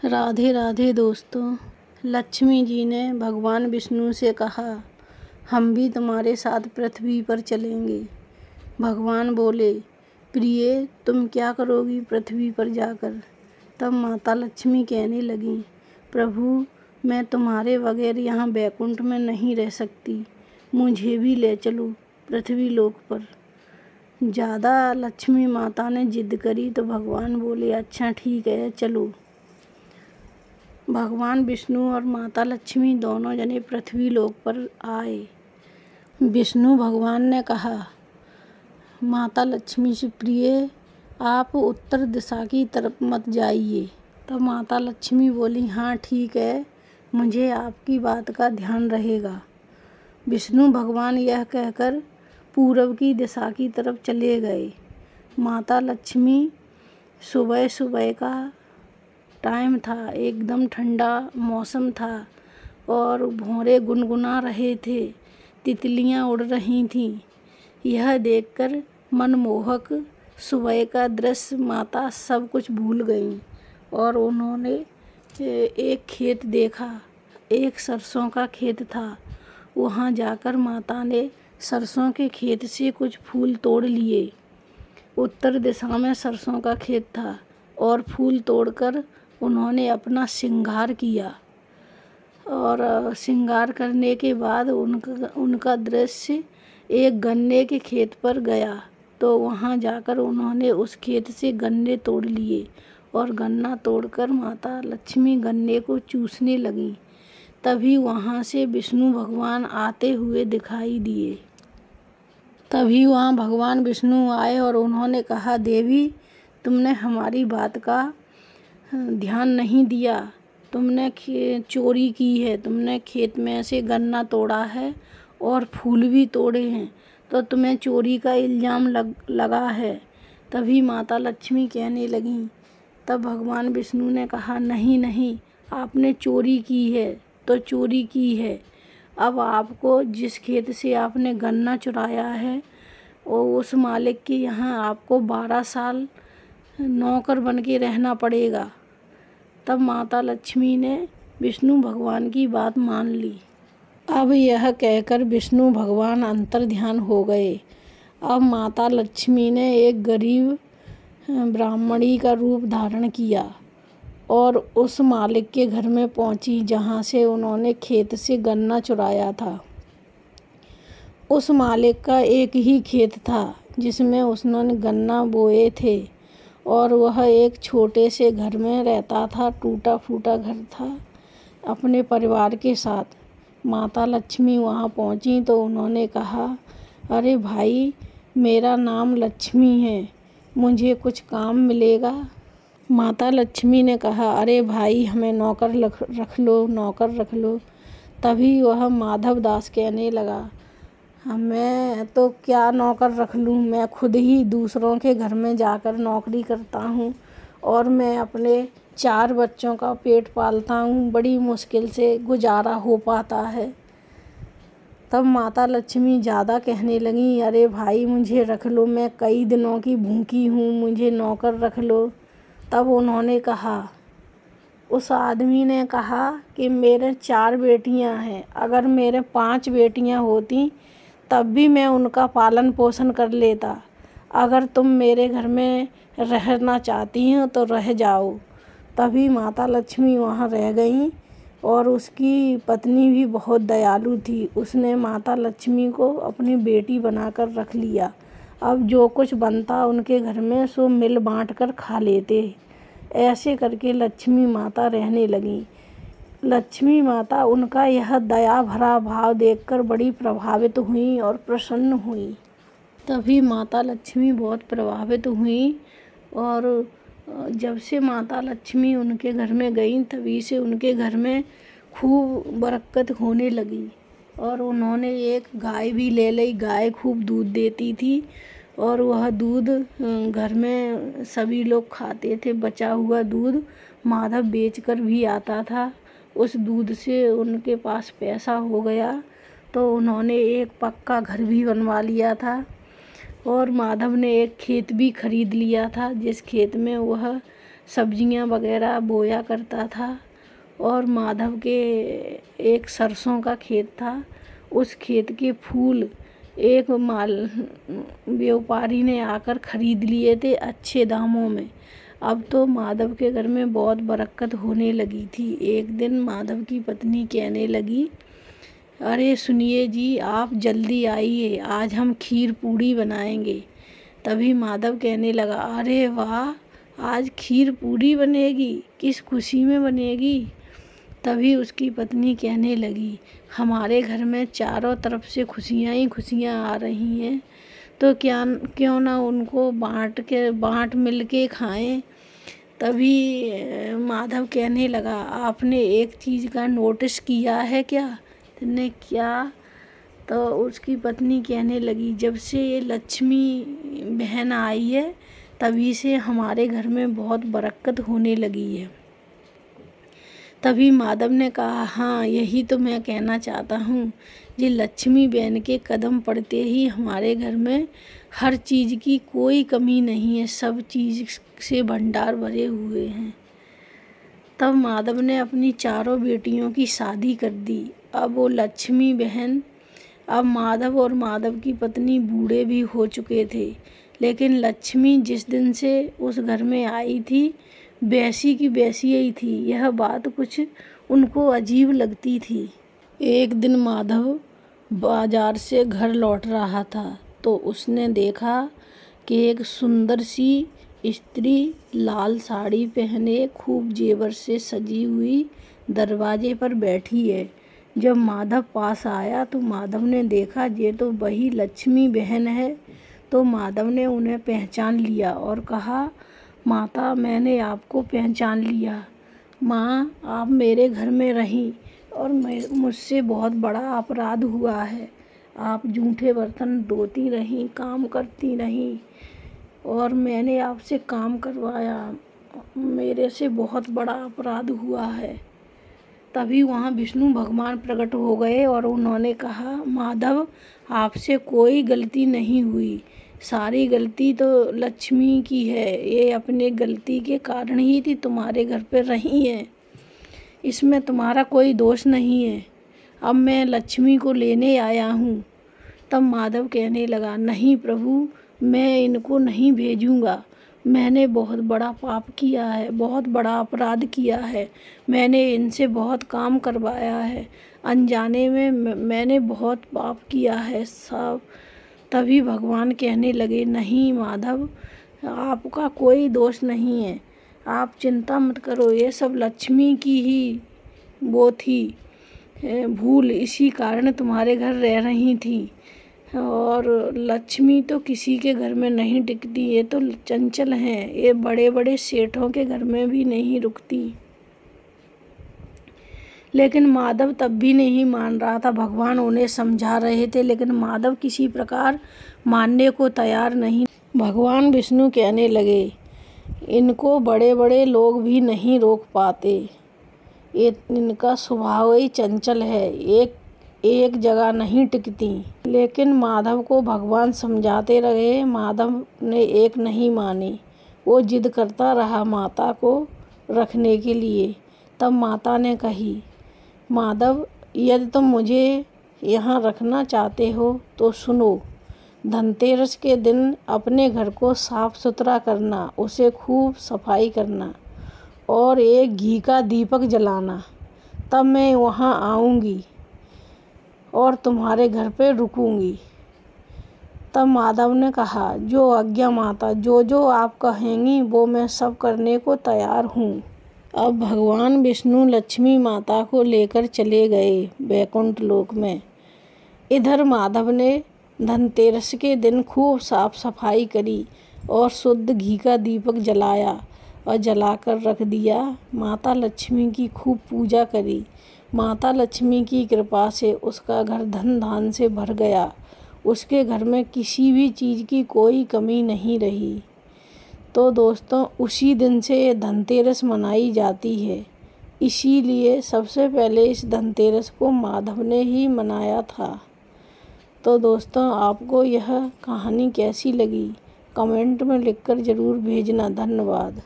राधे राधे दोस्तों। लक्ष्मी जी ने भगवान विष्णु से कहा, हम भी तुम्हारे साथ पृथ्वी पर चलेंगे। भगवान बोले, प्रिय तुम क्या करोगी पृथ्वी पर जाकर। तब माता लक्ष्मी कहने लगी, प्रभु मैं तुम्हारे बगैर यहाँ वैकुंठ में नहीं रह सकती, मुझे भी ले चलो पृथ्वी लोक पर। ज़्यादा लक्ष्मी माता ने जिद करी तो भगवान बोले, अच्छा ठीक है चलो। भगवान विष्णु और माता लक्ष्मी दोनों जने पृथ्वी लोक पर आए। विष्णु भगवान ने कहा माता लक्ष्मी से, प्रिय आप उत्तर दिशा की तरफ मत जाइए। तब माता लक्ष्मी बोली, हाँ ठीक है, मुझे आपकी बात का ध्यान रहेगा। विष्णु भगवान यह कहकर पूर्व की दिशा की तरफ चले गए। माता लक्ष्मी सुबह सुबह का टाइम था, एकदम ठंडा मौसम था और भौरे गुनगुना रहे थे, तितलियां उड़ रही थीं। यह देखकर मनमोहक सुबह का दृश्य माता सब कुछ भूल गईं और उन्होंने एक खेत देखा। एक सरसों का खेत था। वहां जाकर माता ने सरसों के खेत से कुछ फूल तोड़ लिए। उत्तर दिशा में सरसों का खेत था और फूल तोड़कर उन्होंने अपना श्रृंगार किया और श्रृंगार करने के बाद उनका दृश्य एक गन्ने के खेत पर गया। तो वहां जाकर उन्होंने उस खेत से गन्ने तोड़ लिए और गन्ना तोड़कर माता लक्ष्मी गन्ने को चूसने लगीं। तभी वहां से विष्णु भगवान आते हुए दिखाई दिए। तभी वहां भगवान विष्णु आए और उन्होंने कहा, देवी तुमने हमारी बात का ध्यान नहीं दिया, तुमने चोरी की है, तुमने खेत में से गन्ना तोड़ा है और फूल भी तोड़े हैं, तो तुम्हें चोरी का इल्ज़ाम लगा है। तभी माता लक्ष्मी कहने लगीं। तब भगवान विष्णु ने कहा, नहीं नहीं, आपने चोरी की है तो चोरी की है। अब आपको जिस खेत से आपने गन्ना चुराया है और उस मालिक के यहाँ आपको 12 साल नौकर बन के रहना पड़ेगा। तब माता लक्ष्मी ने विष्णु भगवान की बात मान ली। अब यह कहकर विष्णु भगवान अंतर्ध्यान हो गए। अब माता लक्ष्मी ने एक गरीब ब्राह्मणी का रूप धारण किया और उस मालिक के घर में पहुंची जहां से उन्होंने खेत से गन्ना चुराया था। उस मालिक का एक ही खेत था जिसमें उसने गन्ना बोए थे और वह एक छोटे से घर में रहता था, टूटा फूटा घर था, अपने परिवार के साथ। माता लक्ष्मी वहाँ पहुँची तो उन्होंने कहा, अरे भाई मेरा नाम लक्ष्मी है, मुझे कुछ काम मिलेगा। माता लक्ष्मी ने कहा, अरे भाई हमें नौकर रख लो, नौकर रख लो। तभी वह माधव दास कहने लगा, मैं तो क्या नौकर रख लूँ, मैं खुद ही दूसरों के घर में जाकर नौकरी करता हूँ और मैं अपने 4 बच्चों का पेट पालता हूँ, बड़ी मुश्किल से गुजारा हो पाता है। तब माता लक्ष्मी ज़्यादा कहने लगी, अरे भाई मुझे रख लो, मैं कई दिनों की भूखी हूँ, मुझे नौकर रख लो। तब उन्होंने कहा, उस आदमी ने कहा कि मेरे 4 बेटियाँ हैं, अगर मेरे 5 बेटियाँ होती तब भी मैं उनका पालन पोषण कर लेता। अगर तुम मेरे घर में रहना चाहती हो तो रह जाओ। तभी माता लक्ष्मी वहाँ रह गईं और उसकी पत्नी भी बहुत दयालु थी। उसने माता लक्ष्मी को अपनी बेटी बनाकर रख लिया। अब जो कुछ बनता उनके घर में सो मिल बांट कर खा लेते। ऐसे करके लक्ष्मी माता रहने लगी। लक्ष्मी माता उनका यह दया भरा भाव देखकर बड़ी प्रभावित हुई और प्रसन्न हुई। तभी माता लक्ष्मी बहुत प्रभावित हुई और जब से माता लक्ष्मी उनके घर में गईं तभी से उनके घर में खूब बरकत होने लगी और उन्होंने एक गाय भी ले ली। गाय खूब दूध देती थी और वह दूध घर में सभी लोग खाते थे। बचा हुआ दूध माधव बेचकर भी आता था। उस दूध से उनके पास पैसा हो गया तो उन्होंने एक पक्का घर भी बनवा लिया था और माधव ने एक खेत भी खरीद लिया था जिस खेत में वह सब्जियां वगैरह बोया करता था। और माधव के एक सरसों का खेत था, उस खेत के फूल एक व्यापारी ने आकर खरीद लिए थे अच्छे दामों में। अब तो माधव के घर में बहुत बरकत होने लगी थी। एक दिन माधव की पत्नी कहने लगी, अरे सुनिए जी, आप जल्दी आइए, आज हम खीर पूड़ी बनाएंगे। तभी माधव कहने लगा, अरे वाह, आज खीर पूड़ी बनेगी, किस खुशी में बनेगी। तभी उसकी पत्नी कहने लगी, हमारे घर में चारों तरफ से खुशियाँ ही खुशियाँ आ रही हैं, तो क्यों ना उनको बाँट मिल के खाएँ। तभी माधव कहने लगा, आपने एक चीज़ का नोटिस किया है क्या? तुमने क्या? तो उसकी पत्नी कहने लगी, जब से ये लक्ष्मी बहन आई है तभी से हमारे घर में बहुत बरकत होने लगी है। तभी माधव ने कहा, हाँ यही तो मैं कहना चाहता हूँ, ये लक्ष्मी बहन के कदम पड़ते ही हमारे घर में हर चीज़ की कोई कमी नहीं है, सब चीज़ से भंडार भरे हुए हैं। तब माधव ने अपनी चारों बेटियों की शादी कर दी। अब वो लक्ष्मी बहन, अब माधव और माधव की पत्नी बूढ़े भी हो चुके थे, लेकिन लक्ष्मी जिस दिन से उस घर में आई थी वैसी की वैसी ही थी। यह बात कुछ उनको अजीब लगती थी। एक दिन माधव बाजार से घर लौट रहा था तो उसने देखा कि एक सुंदर सी स्त्री लाल साड़ी पहने खूब जेवर से सजी हुई दरवाजे पर बैठी है। जब माधव पास आया तो माधव ने देखा ये तो वही लक्ष्मी बहन है। तो माधव ने उन्हें पहचान लिया और कहा, माता, मैंने आपको पहचान लिया। माँ, आप मेरे घर में रहीं और मुझसे बहुत बड़ा अपराध हुआ है। आप जूठे बर्तन धोती रहीं, काम करती रहीं और मैंने आपसे काम करवाया। मेरे से बहुत बड़ा अपराध हुआ है। तभी वहाँ विष्णु भगवान प्रकट हो गए और उन्होंने कहा, माधव, आपसे कोई गलती नहीं हुई, सारी गलती तो लक्ष्मी की है। ये अपने गलती के कारण ही थी तुम्हारे घर पर रही है, इसमें तुम्हारा कोई दोष नहीं है। अब मैं लक्ष्मी को लेने आया हूँ। तब माधव कहने लगा, नहीं प्रभु, मैं इनको नहीं भेजूँगा। मैंने बहुत बड़ा पाप किया है, बहुत बड़ा अपराध किया है। मैंने इनसे बहुत काम करवाया है, अनजाने में मैंने बहुत पाप किया है सब। तभी भगवान कहने लगे, नहीं माधव, आपका कोई दोष नहीं है, आप चिंता मत करो, ये सब लक्ष्मी की ही वो थी भूल, इसी कारण तुम्हारे घर रह रही थी। और लक्ष्मी तो किसी के घर में नहीं टिकती, ये तो चंचल हैं, ये बड़े बड़े सेठों के घर में भी नहीं रुकती। लेकिन माधव तब भी नहीं मान रहा था। भगवान उन्हें समझा रहे थे लेकिन माधव किसी प्रकार मानने को तैयार नहीं। भगवान विष्णु कहने लगे, इनको बड़े बड़े लोग भी नहीं रोक पाते, ये इनका स्वभाव ही चंचल है, एक जगह नहीं टिकती। लेकिन माधव को भगवान समझाते रहे, माधव ने एक नहीं मानी, वो जिद करता रहा माता को रखने के लिए। तब माता ने कही, माधव, यदि तुम मुझे यहाँ रखना चाहते हो तो सुनो, धनतेरस के दिन अपने घर को साफ सुथरा करना, उसे खूब सफाई करना और एक घी का दीपक जलाना। तब मैं वहाँ आऊँगी और तुम्हारे घर पे रुकूंगी। तब माधव ने कहा, जो आज्ञा माता, जो आप कहेंगी वो मैं सब करने को तैयार हूँ। अब भगवान विष्णु लक्ष्मी माता को लेकर चले गए वैकुंठ लोक में। इधर माधव ने धनतेरस के दिन खूब साफ सफाई करी और शुद्ध घी का दीपक जलाया और जलाकर रख दिया। माता लक्ष्मी की खूब पूजा करी। माता लक्ष्मी की कृपा से उसका घर धन धान से भर गया। उसके घर में किसी भी चीज़ की कोई कमी नहीं रही। तो दोस्तों, उसी दिन से धनतेरस मनाई जाती है। इसीलिए सबसे पहले इस धनतेरस को माधव ने ही मनाया था। तो दोस्तों, आपको यह कहानी कैसी लगी कमेंट में लिखकर ज़रूर भेजना। धन्यवाद।